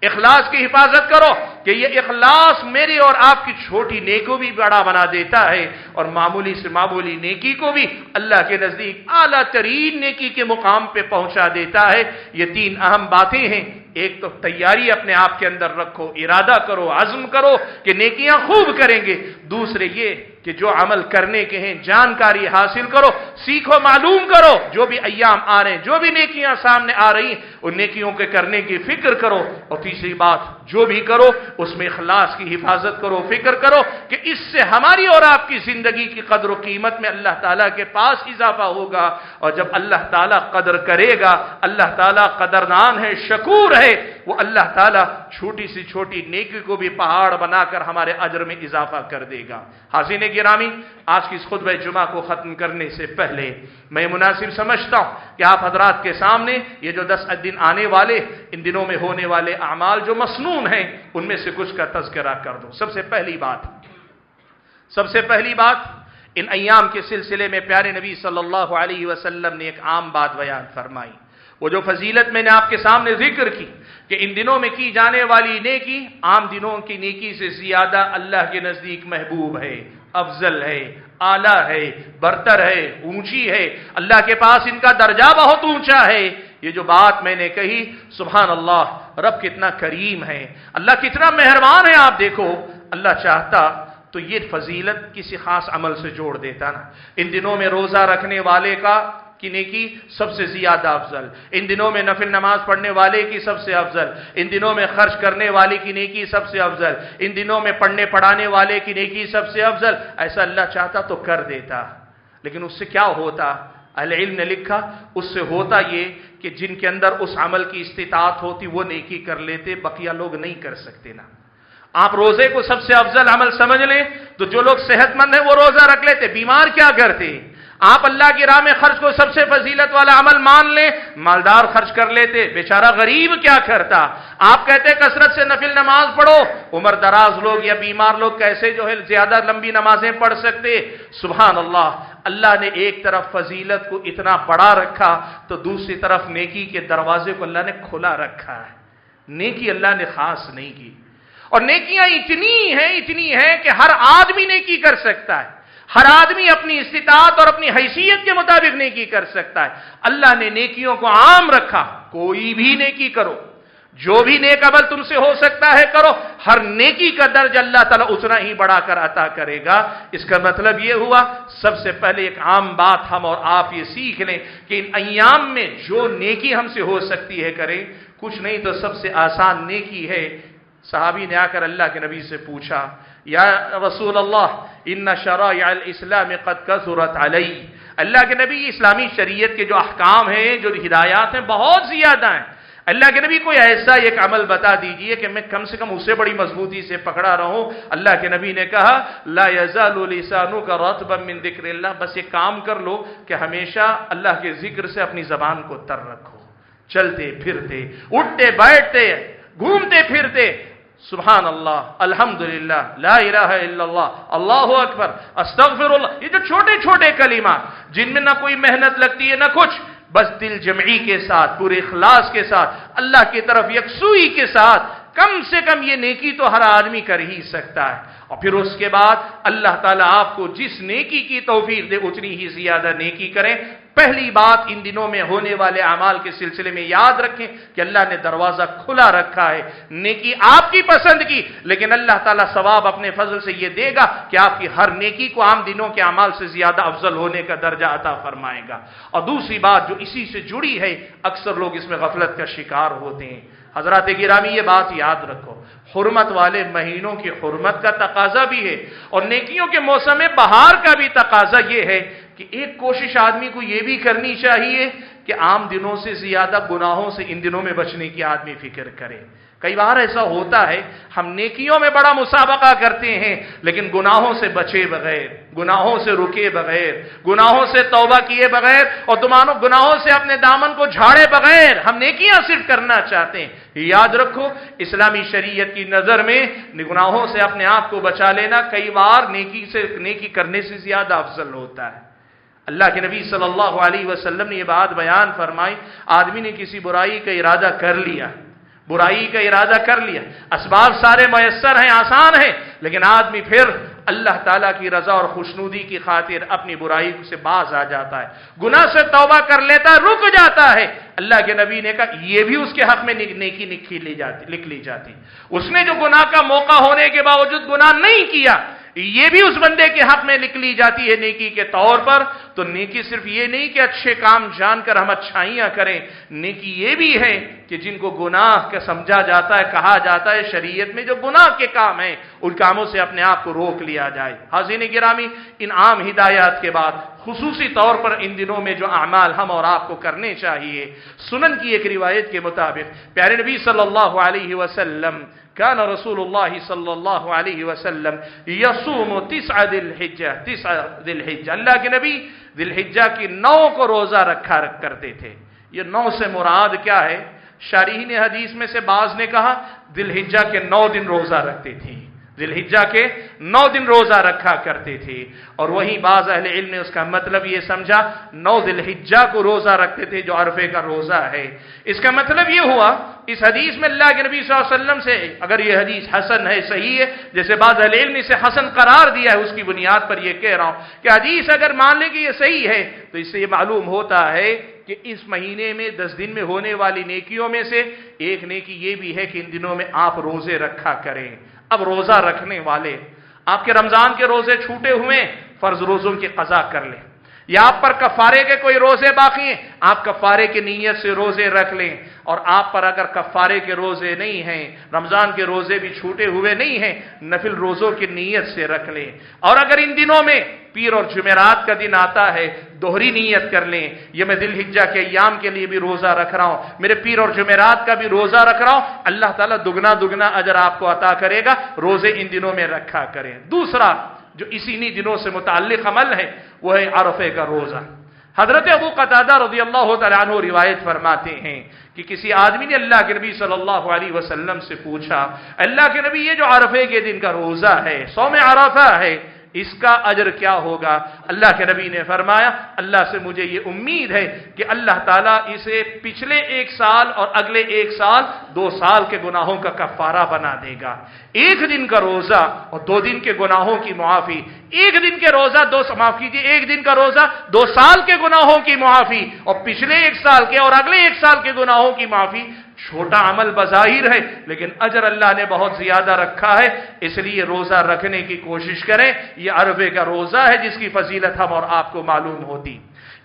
اخلاص کی حفاظت کرو کہ یہ اخلاص میری اور آپ کی چھوٹی نیکی کو بھی بڑا بنا دیتا ہے اور معمولی سے معمولی نیکی کو بھی اللہ کے نزدیک اعلیٰ ترین نیکی کے مقام پہ پہنچا دیتا ہے۔ یہ تین اہم باتیں ہیں۔ ایک تو تیاری اپنے آپ کے اندر رکھو، ارادہ کرو، عزم کرو کہ نیکیاں خوب کریں گے۔ دوسرے یہ کہ جو عمل کرنے کے ہیں جانکاری حاصل کرو، سیکھو، معلوم کرو، جو بھی ایام آ رہے ہیں، جو بھی نیکیاں سامنے آ رہی ہیں ان نیکیوں کے کرنے کی فکر کرو۔ اور تیسری بات، جو بھی کرو اس میں اخلاص کی حفاظت کرو، فکر کرو کہ اس سے ہماری اور آپ کی زندگی کی قدر و قیمت میں اللہ تعالیٰ کے پاس اضافہ ہوگا، اور جب اللہ تعالیٰ قدر کرے گا، اللہ تعالیٰ قدردان ہے، شکور ہے، وہ اللہ تعالیٰ چھوٹی سی چھوٹی نیکی کو بھی پہاڑ بنا کر ہمارے اجر میں اضافہ کر دے گا۔ حاضرین گرامی، آج کی اس خطبہ جمعہ کو ختم کرنے سے پہلے میں مناسب سمجھتا ہوں کہ آپ حضرات کے سامنے یہ جو 10 دن آنے والے، ان دنوں میں ہونے والے اعمال جو مسنون ہیں ان میں سے کچھ کا تذکرہ کر دوں۔ سب سے پہلی بات ان ایام کے سلسلے میں پیارے نبی صلی اللہ علیہ وسلم نے ایک عام بات بیان فرمائی۔ وہ جو فضیلت میں نے آپ کے سامنے ذکر کی کہ ان دنوں میں کی جانے والی نیکی عام دنوں کی نیکی سے زیادہ اللہ کے نزدیک محبوب ہے، افضل ہے، اعلیٰ ہے، برتر ہے، اونچی ہے، اللہ کے پاس ان کا درجہ بہت اونچا ہے۔ یہ جو بات میں نے کہی، سبحان اللہ، رب کتنا کریم ہے، اللہ کتنا مہربان ہے۔ آپ دیکھو، اللہ چاہتا تو یہ فضیلت کسی خاص عمل سے جوڑ دیتا نا۔ ان دنوں میں روزہ رکھنے والے کی نیکی سب سے زیادہ افضل، ان دنوں میں نفل نماز پڑھنے والے کی سب سے افضل، ان دنوں میں خرچ کرنے والے کی نیکی سب سے افضل، ان دنوں میں پڑھنے پڑھانے والے کی نیکی سب سے افضل۔ ایسا اللہ چاہتا تو کر دیتا، لیکن اس سے کیا ہوتا؟ اہل علم نے لکھا اس سے ہوتا یہ کہ جن کے اندر اس عمل کی استطاعت ہوتی وہ نیکی کر لیتے، بقیہ لوگ نہیں کر سکتے نا۔ آپ روزے کو سب سے افضل عمل سمجھ لیں تو جو لوگ صحت مند ہیں وہ روزہ رکھ لیتے، بیمار کیا کرتے؟ آپ اللہ کی راہ میں خرچ کو سب سے فضیلت والا عمل مان لیں، مالدار خرچ کر لیتے، بیچارہ غریب کیا کرتا؟ آپ کہتے کثرت سے نفل نماز پڑھو، عمر دراز لوگ یا بیمار لوگ کیسے جو ہے زیادہ لمبی نمازیں پڑھ سکتے؟ سبحان اللہ، اللہ نے ایک طرف فضیلت کو اتنا بڑا رکھا تو دوسری طرف نیکی کے دروازے کو اللہ نے کھلا رکھا ہے۔ نیکی اللہ نے خاص نہیں کی، اور نیکیاں اتنی ہیں کہ ہر آدمی نیکی کر سکتا ہے، ہر آدمی اپنی استطاعت اور اپنی حیثیت کے مطابق نیکی کر سکتا ہے۔ اللہ نے نیکیوں کو عام رکھا، کوئی بھی نیکی کرو، جو بھی نیک عمل تم سے ہو سکتا ہے کرو، ہر نیکی کا درجہ اللہ تعالیٰ اتنا ہی بڑھا کر عطا کرے گا۔ اس کا مطلب یہ ہوا، سب سے پہلے ایک عام بات ہم اور آپ یہ سیکھ لیں کہ ان ایام میں جو نیکی ہم سے ہو سکتی ہے کریں، کچھ نہیں تو سب سے آسان نیکی ہے۔ صحابی نے آ کر اللہ کے نبی سے پوچھا، یا رسول اللہ ان شرائع الاسلام قد کثرت علی، اللہ کے نبی اسلامی شریعت کے جو احکام ہیں، جو ہدایات ہیں بہت زیادہ ہیں، اللہ کے نبی کوئی ایسا ایک عمل بتا دیجئے کہ میں کم سے کم اسے بڑی مضبوطی سے پکڑا رہوں۔ اللہ کے نبی نے کہا لا یزال لسانک رطبا من ذکر اللہ، بس یہ کام کر لو کہ ہمیشہ اللہ کے ذکر سے اپنی زبان کو تر رکھو، چلتے پھرتے، اٹھتے بیٹھتے، گھومتے پھرتے، سبحان اللہ، الحمدللہ، لا الہ الا اللہ، اللہ اکبر، استغفر اللہ، یہ جو چھوٹے چھوٹے کلمات جن میں نہ کوئی محنت لگتی ہے نہ کچھ، بس دل جمعی کے ساتھ، پورے اخلاص کے ساتھ، اللہ کی طرف یکسوئی کے ساتھ، کم سے کم یہ نیکی تو ہر آدمی کر ہی سکتا ہے۔ اور پھر اس کے بعد اللہ تعالیٰ آپ کو جس نیکی کی توفیق دے اتنی ہی زیادہ نیکی کریں۔ پہلی بات ان دنوں میں ہونے والے اعمال کے سلسلے میں یاد رکھیں کہ اللہ نے دروازہ کھلا رکھا ہے، نیکی آپ کی پسند کی، لیکن اللہ تعالیٰ ثواب اپنے فضل سے یہ دے گا کہ آپ کی ہر نیکی کو عام دنوں کے اعمال سے زیادہ افضل ہونے کا درجہ عطا فرمائے گا۔ اور دوسری بات جو اسی سے جڑی ہے، اکثر لوگ اس میں غفلت کا شکار ہوتے ہیں۔ حضرات گرامی یہ بات یاد رکھو، حرمت والے مہینوں کی حرمت کا تقاضا بھی ہے، اور نیکیوں کے موسم بہار کا بھی تقاضا یہ ہے کہ ایک کوشش آدمی کو یہ بھی کرنی چاہیے کہ عام دنوں سے زیادہ گناہوں سے ان دنوں میں بچنے کی آدمی فکر کرے۔ کئی بار ایسا ہوتا ہے ہم نیکیوں میں بڑا مسابقہ کرتے ہیں لیکن گناہوں سے بچے بغیر، گناہوں سے رکے بغیر، گناہوں سے توبہ کیے بغیر اور گناہوں سے اپنے دامن کو جھاڑے بغیر ہم نیکیاں صرف کرنا چاہتے ہیں۔ یاد رکھو، اسلامی شریعت کی نظر میں گناہوں سے اپنے آپ کو بچا لینا کئی بار نیکی کرنے سے زیادہ افضل ہوتا ہے۔ اللہ کے نبی صلی اللہ علیہ وسلم نے یہ بات بیان فرمائی، آدمی نے کسی برائی کا ارادہ کر لیا، برائی کا ارادہ کر لیا، اسباب سارے میسر ہیں، آسان ہیں، لیکن آدمی پھر اللہ تعالیٰ کی رضا اور خوشنودی کی خاطر اپنی برائی سے باز آ جاتا ہے، گناہ سے توبہ کر لیتا ہے، رک جاتا ہے۔ اللہ کے نبی نے کہا یہ بھی اس کے حق میں نیکی لکھ لی جاتی۔ اس نے جو گناہ کا موقع ہونے کے باوجود گناہ نہیں کیا، یہ بھی اس بندے کے حق میں لکھ لی جاتی ہے نیکی کے طور پر۔ تو نیکی صرف یہ نہیں کہ اچھے کام جان کر ہم اچھائیاں کریں، نیکی یہ بھی ہے کہ جن کو گناہ کا سمجھا جاتا ہے، کہا جاتا ہے شریعت میں جو گناہ کے کام ہیں، ان کاموں سے اپنے آپ کو روک لیا جائے۔ حاضرین گرامی، ان عام ہدایات کے بعد خصوصی طور پر ان دنوں میں جو اعمال ہم اور آپ کو کرنے چاہیے، سنن کی ایک روایت کے مطابق پیارے نبی صلی اللہ علیہ وسلم کان رسول اللہ صلی اللہ علیہ وسلم یصوم 9 ذی الحجہ، اللہ کے نبی ذی الحجہ کی 9 کو روزہ رکھا کرتے تھے۔ یہ 9 سے مراد کیا ہے؟ شارحین حدیث میں سے بعض نے کہا ذی الحجہ کے 9 دن روزہ رکھتے تھے، ذی الحجہ کے 9 دن روزہ رکھا کرتے تھے، اور وہیں بعض اہل علم نے اس کا مطلب یہ سمجھا 9 ذی الحجہ کو روزہ رکھتے تھے جو عرفے کا روزہ ہے۔ اس کا مطلب یہ ہوا اس حدیث میں اللہ کے نبی صلی اللہ علیہ وسلم سے، اگر یہ حدیث حسن ہے، صحیح ہے، جیسے بعض اہل علم نے اسے حسن قرار دیا ہے، اس کی بنیاد پر یہ کہہ رہا ہوں کہ حدیث اگر مان لیں کہ یہ صحیح ہے تو اس سے یہ معلوم ہوتا ہے کہ اس مہینے میں 10 دن میں ہونے والی نیکیوں میں سے ایک نیکی یہ بھی ہے کہ ان دنوں میں آپ روزے رکھا کریں۔ اب روزہ رکھنے والے، آپ کے رمضان کے روزے چھوٹے ہوئے، فرض روزوں کی قضا کر لیں، یا آپ پر کفارے کے کوئی روزے باقی ہیں، آپ کفارے کی نیت سے روزے رکھ لیں، اور آپ پر اگر کفارے کے روزے نہیں ہیں، رمضان کے روزے بھی چھوٹے ہوئے نہیں ہیں، نفل روزوں کی نیت سے رکھ لیں۔ اور اگر ان دنوں میں پیر اور جمعرات کا دن آتا ہے، دوہری نیت کر لیں، یہ میں ذی الحجہ کے ایام کے لیے بھی روزہ رکھ رہا ہوں، میرے پیر اور جمعرات کا بھی روزہ رکھ رہا ہوں، اللہ تعالیٰ دگنا اجر آپ کو عطا کرے گا، روزے ان دنوں میں رکھا کریں۔ دوسرا جو اسی دنوں سے متعلق عمل ہے وہ ہے عرفے کا روزہ۔ حضرت ابو قتادہ رضی اللہ تعالیٰ عنہ روایت فرماتے ہیں کہ کسی آدمی نے اللہ کے نبی صلی اللہ علیہ وسلم سے پوچھا، اللہ کے نبی یہ جو عرفے کے دن کا روزہ ہے، صوم عرفہ ہے، اس کا اجر کیا ہوگا؟ اللہ کے نبی نے فرمایا اللہ سے مجھے یہ امید ہے کہ اللہ تعالیٰ اسے پچھلے 1 سال اور اگلے 1 سال 2 سال کے گناہوں کا کفارہ بنا دے گا۔ 1 دن کا روزہ اور 2 دن کے گناہوں کی معافی، 1 دن کے روزہ 1 دن کا روزہ 2 سال کے گناہوں کی معافی، اور پچھلے 1 سال کے اور اگلے 1 سال کے گناہوں کی معافی۔ چھوٹا عمل بظاہر ہے لیکن اجر اللہ نے بہت زیادہ رکھا ہے، اس لیے روزہ رکھنے کی کوشش کریں۔ یہ عرفے کا روزہ ہے جس کی فضیلت ہم اور آپ کو معلوم ہوتی۔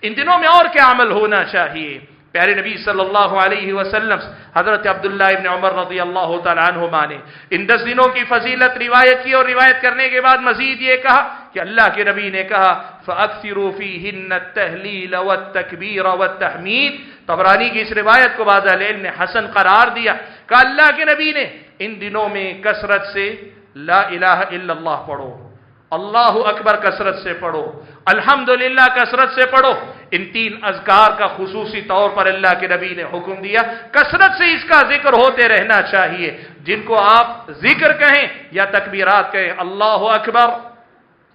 ان دنوں میں اور کیا عمل ہونا چاہیے؟ پیارے نبی صلی اللہ علیہ وسلم حضرت عبداللہ ابن عمر رضی اللہ تعالیٰ عنہما نے ان 10 دنوں کی فضیلت روایت کی، اور روایت کرنے کے بعد مزید یہ کہا کہ اللہ کے نبی نے کہا فَأَكْثِرُوا فِيهِنَّ التَّهْلِيلَ وَالتَّكْبِيرَ وَالتَّحْمِيدَ۔ طبرانی کی اس روایت کو بعض اہل علم نے حسن قرار دیا کہ اللہ کے نبی نے ان دنوں میں کثرت سے لا الہ الا اللہ پڑھو، اللہ اکبر کثرت سے پڑھو، الحمدللہ کثرت سے پڑھو۔ ان 3 اذکار کا خصوصی طور پر اللہ کے نبی نے حکم دیا، کثرت سے اس کا ذکر ہوتے رہنا چاہیے، جن کو آپ ذکر کہیں یا تکبیرات کہیں، اللہ اکبر،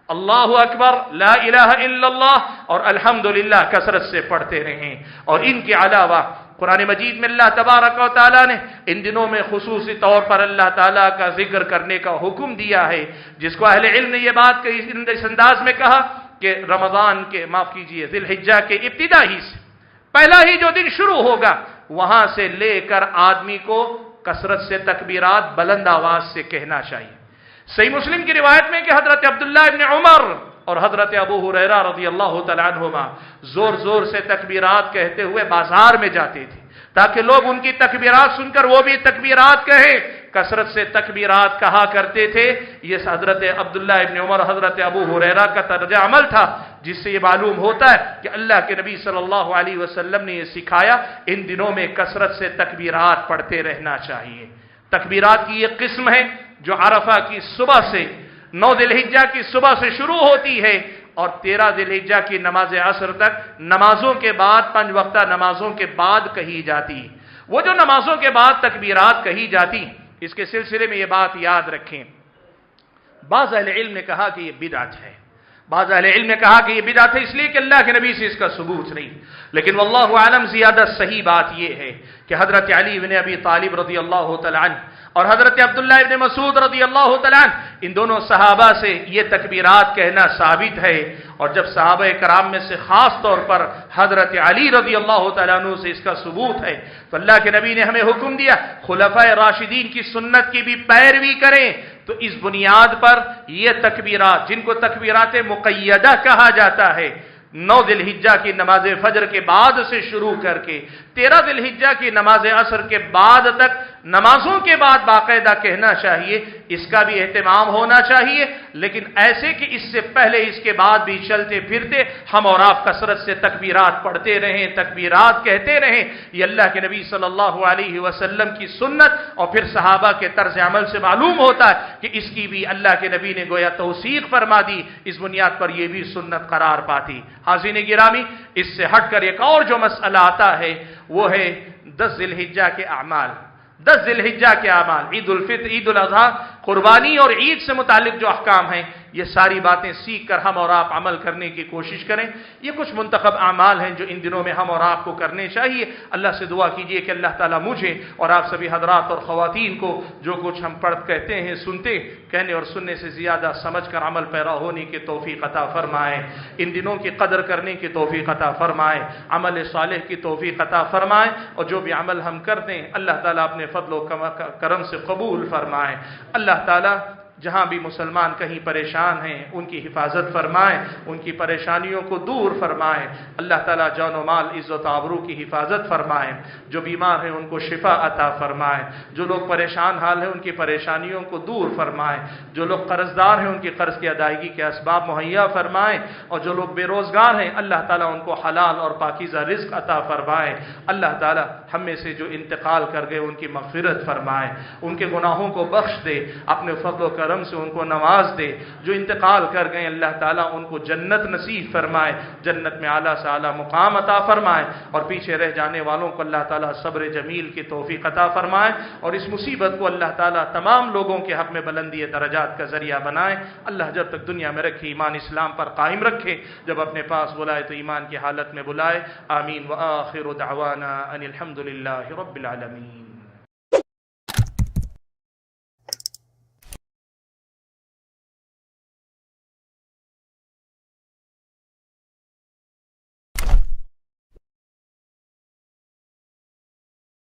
اللہ اکبر، لا الہ الا اللہ اور الحمدللہ کثرت سے پڑھتے رہیں۔ اور ان کے علاوہ قرآن مجید میں اللہ تبارک و تعالیٰ نے ان دنوں میں خصوصی طور پر اللہ تعالیٰ کا ذکر کرنے کا حکم دیا ہے، جس کو اہل علم نے یہ بات اس انداز میں کہا کہ رمضان کے ذی الحجہ کے ابتدائی سے پہلا ہی جو دن شروع ہوگا وہاں سے لے کر آدمی کو کثرت سے تکبیرات بلند آواز سے کہنا چاہیے۔ صحیح مسلم کی روایت میں کہ حضرت عبداللہ ابن عمر اور حضرت ابو ہریرہ رضی اللہ تعالیٰ عنہما زور زور سے تکبیرات کہتے ہوئے بازار میں جاتے تھے تاکہ لوگ ان کی تکبیرات سن کر وہ بھی تکبیرات کہیں، کثرت سے تکبیرات کہا کرتے تھے۔ یہ حضرت عبداللہ ابن عمر حضرت ابو ہریرہ کا طرز عمل تھا، جس سے یہ معلوم ہوتا ہے کہ اللہ کے نبی صلی اللہ علیہ وسلم نے یہ سکھایا ان دنوں میں کثرت سے تکبیرات پڑھتے رہنا چاہیے۔ تکبیرات کی یہ قسم ہے جو عرفہ کی صبح سے 9 ذی الحجہ کی صبح سے شروع ہوتی ہے اور 13 ذی الحجہ کی نماز عصر تک، نمازوں کے بعد 5 وقتہ نمازوں کے بعد کہی جاتی۔ وہ جو نمازوں کے بعد تکبیرات کہی جاتی، اس کے سلسلے میں یہ بات یاد رکھیں، بعض اہل علم نے کہا کہ یہ بدعت ہے، بعض اہل علم نے کہا کہ یہ بدعت ہے اس لیے کہ اللہ کے نبی سے اس کا ثبوت نہیں، لیکن واللہ عالم زیادہ صحیح بات یہ ہے کہ حضرت علی بن ابی طالب رضی اللہ تعالی عنہ اور حضرت عبداللہ ابن مسعود رضی اللہ تعالی عنہ، ان دونوں صحابہ سے یہ تکبیرات کہنا ثابت ہے، اور جب صحابہ کرام میں سے خاص طور پر حضرت علی رضی اللہ تعالیٰ عنہ سے اس کا ثبوت ہے، تو اللہ کے نبی نے ہمیں حکم دیا خلفائے راشدین کی سنت کی بھی پیروی کریں۔ تو اس بنیاد پر یہ تکبیرات، جن کو تکبیرات مقیدہ کہا جاتا ہے، 9 ذی الحجہ کی نماز فجر کے بعد سے شروع کر کے 13 ذی الحجہ کی نماز عصر کے بعد تک نمازوں کے بعد باقاعدہ کہنا چاہیے، اس کا بھی اہتمام ہونا چاہیے، لیکن ایسے کہ اس سے پہلے اس کے بعد بھی چلتے پھرتے ہم اور آپ کثرت سے تکبیرات پڑھتے رہیں، تکبیرات کہتے رہیں، یہ اللہ کے نبی صلی اللہ علیہ وسلم کی سنت اور پھر صحابہ کے طرز عمل سے معلوم ہوتا ہے کہ اس کی بھی اللہ کے نبی نے گویا توثیق فرما دی، اس بنیاد پر یہ بھی سنت قرار پاتی۔ حاضرین گرامی، اس سے ہٹ کر ایک اور جو مسئلہ آتا ہے وہ ہے 10 ذی الحجہ کے اعمال۔ 10 ذی الحجہ کے اعمال، عید الفطر، عید الاضحیٰ، قربانی اور عید سے متعلق جو احکام ہیں، یہ ساری باتیں سیکھ کر ہم اور آپ عمل کرنے کی کوشش کریں۔ یہ کچھ منتخب اعمال ہیں جو ان دنوں میں ہم اور آپ کو کرنے چاہیے۔ اللہ سے دعا کیجئے کہ اللہ تعالیٰ مجھے اور آپ سبھی حضرات اور خواتین کو جو کچھ ہم پڑھ کہتے ہیں، سنتے، کہنے اور سننے سے زیادہ سمجھ کر عمل پیرا ہونے کی توفیق عطا فرمائے، ان دنوں کی قدر کرنے کی توفیق عطا فرمائے، عمل صالح کی توفیق عطا فرمائے، اور جو بھی عمل ہم کرتے ہیں اللہ تعالیٰ اپنے فضل و کرم سے قبول فرمائے۔ اللہ تعالیٰ جہاں بھی مسلمان کہیں پریشان ہیں ان کی حفاظت فرمائے، ان کی پریشانیوں کو دور فرمائے۔ اللہ تعالیٰ جان و مال، عزت و آبرو کی حفاظت فرمائے۔ جو بیمار ہیں ان کو شفا عطا فرمائے، جو لوگ پریشان حال ہیں ان کی پریشانیوں کو دور فرمائے، جو لوگ قرض دار ہیں ان کی قرض کی ادائیگی کے اسباب مہیا فرمائے، اور جو لوگ بے روزگار ہیں اللہ تعالیٰ ان کو حلال اور پاکیزہ رزق عطا فرمائے۔ اللہ تعالیٰ ہم میں سے جو انتقال کر گئے ان کی مغفرت فرمائے، ان کے گناہوں کو بخش دے، اپنے فضل و کرم سے ان کو نواز دے۔ جو انتقال کر گئے اللہ تعالیٰ ان کو جنت نصیب فرمائے، جنت میں اعلیٰ سے اعلیٰ مقام عطا فرمائے، اور پیچھے رہ جانے والوں کو اللہ تعالیٰ صبر جمیل کی توفیق عطا فرمائے، اور اس مصیبت کو اللہ تعالیٰ تمام لوگوں کے حق میں بلندی درجات کا ذریعہ بنائے۔ اللہ جب تک دنیا میں رکھے ایمان اسلام پر قائم رکھے، جب اپنے پاس بلائے تو ایمان کی حالت میں بلائے۔ آمین وآخر دعوانا ان الحمد للہ رب العالمین۔